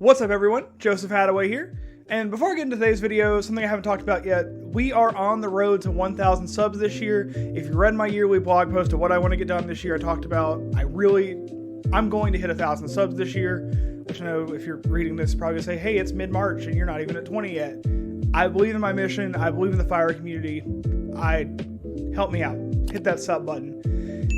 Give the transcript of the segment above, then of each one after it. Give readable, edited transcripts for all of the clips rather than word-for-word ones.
What's up everyone, Joseph Hadaway here, and before I get into today's video, something I haven't talked about yet, we are on the road to 1,000 subs this year. If you read my yearly blog post of what I want to get done this year, I talked about I'm going to hit 1,000 subs this year, which I know if you're reading this, probably gonna say, hey, it's mid-March and you're not even at 20 yet. I believe in my mission, I believe in the fire community. Help me out, hit that sub button.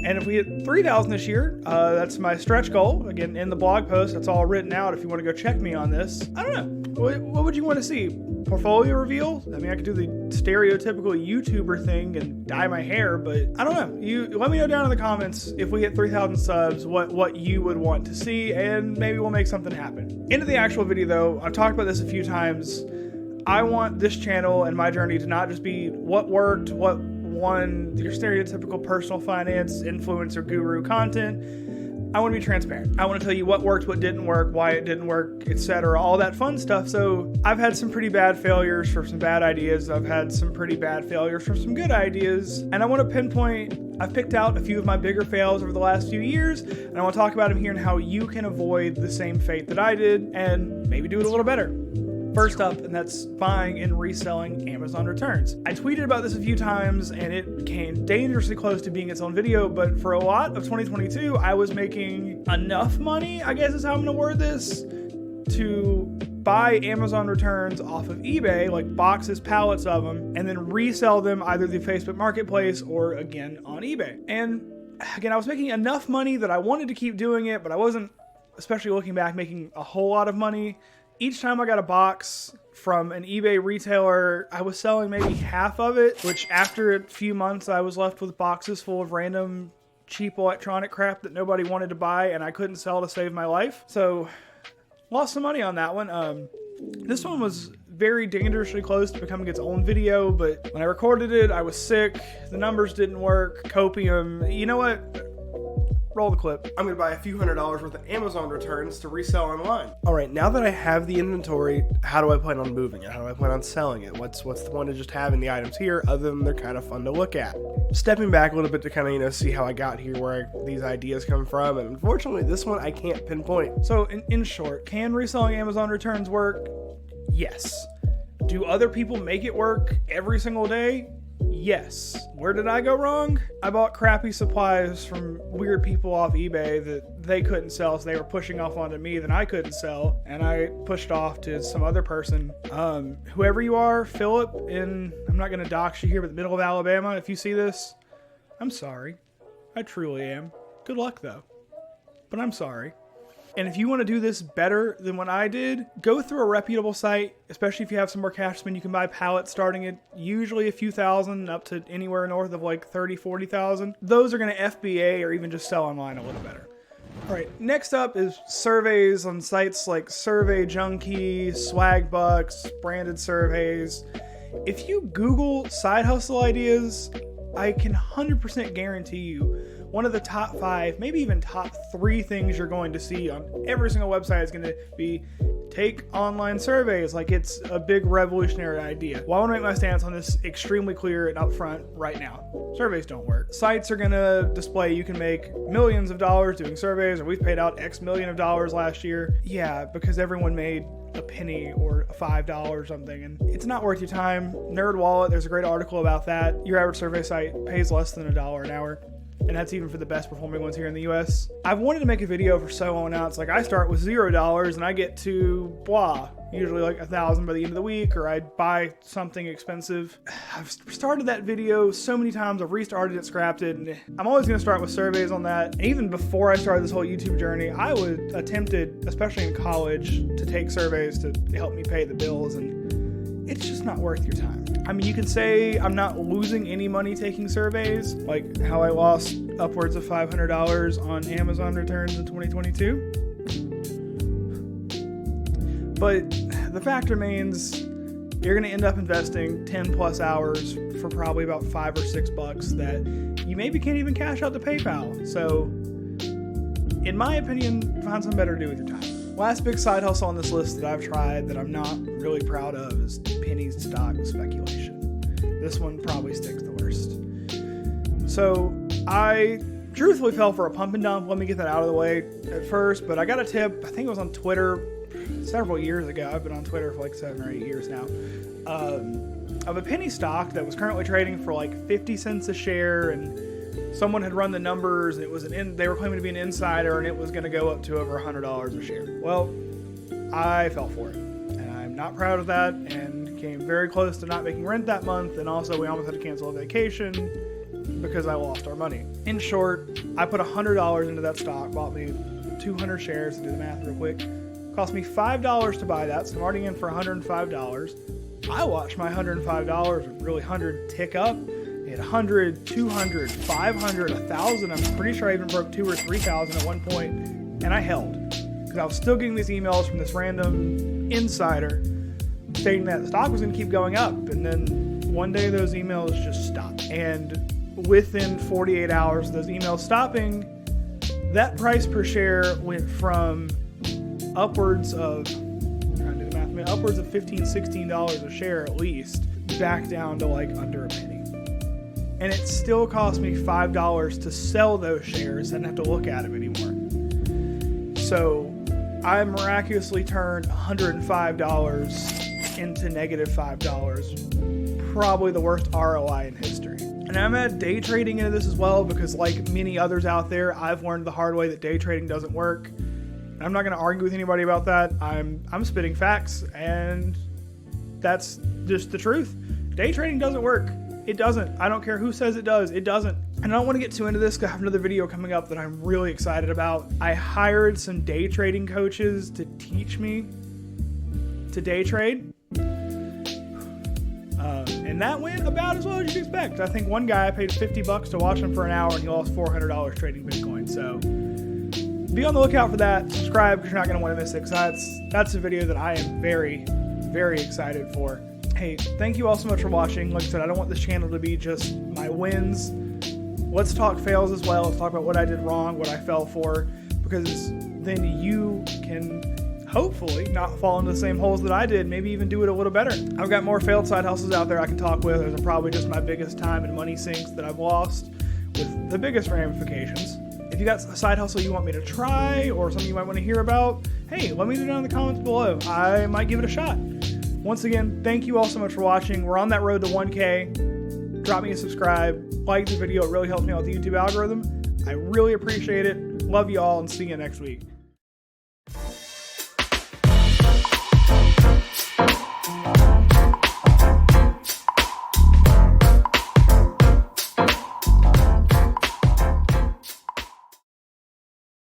And if we hit 3,000 this year, that's my stretch goal. Again, in the blog post, that's all written out if you want to go check me on this. I don't know. What would you want to see? Portfolio reveal? I mean, I could do the stereotypical YouTuber thing and dye my hair, but I don't know. You let me know down in the comments if we hit 3,000 subs, what you would want to see, and maybe we'll make something happen. Into the actual video though, I've talked about this a few times. I want this channel and my journey to not just be what worked, what won, your stereotypical personal finance influencer guru content. I want to be transparent. I want to tell you what worked, what didn't work, why it didn't work, etc. All that fun stuff. So I've had some pretty bad failures for some bad ideas. I've had some pretty bad failures for some good ideas. And I want to pinpoint, I've picked out a few of my bigger fails over the last few years, and I want to talk about them here and how you can avoid the same fate that I did and maybe do it a little better. First up, and that's buying and reselling Amazon returns. I tweeted about this a few times and it came dangerously close to being its own video, but for a lot of 2022, I was making enough money, I guess is how I'm gonna word this, to buy Amazon returns off of eBay, like boxes, pallets of them, and then resell them either through Facebook Marketplace or again on eBay. And again, I was making enough money that I wanted to keep doing it, but I wasn't, especially looking back, making a whole lot of money. Each time I got a box from an eBay retailer, I was selling maybe half of it, which after a few months, I was left with boxes full of random cheap electronic crap that nobody wanted to buy and I couldn't sell to save my life. So lost some money on that one. This one was very dangerously close to becoming its own video, but when I recorded it, I was sick. The numbers didn't work. Copium. You know what? Roll the clip. I'm going to buy a few $100s worth of Amazon returns to resell online. All right, now that I have the inventory, how do I plan on moving it? How do I plan on selling it? What's the point of just having the items here other than they're kind of fun to look at? Stepping back a little bit to kind of, see how I got here, where these ideas come from, and unfortunately, this one I can't pinpoint. So in short, can reselling Amazon returns work? Yes. Do other people make it work every single day? Yes. Where did I go wrong? I bought crappy supplies from weird people off eBay that they couldn't sell, so they were pushing off onto me that I couldn't sell, and I pushed off to some other person. Whoever you are, Philip I'm not going to dox you here, but the middle of Alabama, if you see this, I'm sorry. I truly am. Good luck though. But I'm sorry. And if you want to do this better than what I did, go through a reputable site, especially if you have some more cash to spend. You can buy pallets starting at usually a few thousand up to anywhere north of like 30, 40,000. Those are going to FBA or even just sell online a little better. All right, next up is surveys on sites like Survey Junkie, Swagbucks, branded surveys. If you Google side hustle ideas, I can 100% guarantee you one of the top 5, maybe even top 3 things you're going to see on every single website is going to be take online surveys, like it's a big revolutionary idea. Well, I want to make my stance on this extremely clear and upfront right now. Surveys don't work. Sites are going to display you can make millions of dollars doing surveys, or we've paid out X million of dollars last year. Yeah, because everyone made a penny or $5 or something, and it's not worth your time. NerdWallet, there's a great article about that. Your average survey site pays less than $1 an hour. And that's even for the best performing ones here in the US. I've wanted to make a video for so long now. It's like I start with $0 and I get to blah, usually like 1,000 by the end of the week, or I buy something expensive. I've started that video so many times. I've restarted it, scrapped it, and I'm always going to start with surveys on that. And even before I started this whole YouTube journey, I would attempted, especially in college, to take surveys to help me pay the bills, and it's just not worth your time. I mean, you can say I'm not losing any money taking surveys, like how I lost upwards of $500 on Amazon returns in 2022. But the fact remains, you're going to end up investing 10 plus hours for probably about $5 or $6 that you maybe can't even cash out to PayPal. So, in my opinion, find something better to do with your time. Last big side hustle on this list that I've tried that I'm not really proud of is penny stock speculation. This one probably sticks the worst. So I truthfully fell for a pump and dump. Let me get that out of the way at first, but I got a tip, I think it was on Twitter, several years ago. I've been on Twitter for like 7 or 8 years now. Of a penny stock that was currently trading for like 50 cents a share, and someone had run the numbers. It was they were claiming to be an insider, and it was going to go up to over $100 a share. Well, I fell for it, and I'm not proud of that, and came very close to not making rent that month, and also we almost had to cancel a vacation because I lost our money. In short, I put $100 into that stock, bought me 200 shares, to do the math real quick. Cost me $5 to buy that, so I'm already in for $105. I watched my $105, really 100, tick up. It 100, 200, 500, 1,000. I'm pretty sure I even broke 2,000 or 3,000 at one point, and I held because I was still getting these emails from this random insider stating that the stock was going to keep going up, and then one day those emails just stopped. And within 48 hours of those emails stopping, that price per share went from upwards of upwards of $15, $16 a share at least, back down to like under a penny. And it still cost me $5 to sell those shares. I didn't have to look at them anymore. So I miraculously turned $105 into negative $5. Probably the worst ROI in history. And I'm at day trading into this as well, because like many others out there, I've learned the hard way that day trading doesn't work. I'm not going to argue with anybody about that. I'm spitting facts, and that's just the truth. Day trading doesn't work. It doesn't. I don't care who says it does. It doesn't. And I don't want to get too into this because I have another video coming up that I'm really excited about. I hired some day trading coaches to teach me to day trade. And that went about as well as you'd expect. I think one guy I paid $50 to watch him for an hour, and he lost $400 trading Bitcoin. So be on the lookout for that. Subscribe because you're not going to want to miss it, because that's a video that I am very, very excited for. Hey, thank you all so much for watching. Like I said, I don't want this channel to be just my wins. Let's talk fails as well. Let's talk about what I did wrong, what I fell for, because then you can hopefully not fall into the same holes that I did, maybe even do it a little better. I've got more failed side hustles out there I can talk with. Those are probably just my biggest time and money sinks that I've lost with the biggest ramifications. If you got a side hustle you want me to try, or something you might want to hear about, hey, let me know down in the comments below. I might give it a shot. Once again, thank you all so much for watching. We're on that road to 1K. Drop me a subscribe, like the video. It really helps me out with the YouTube algorithm. I really appreciate it. Love you all, and see you next week.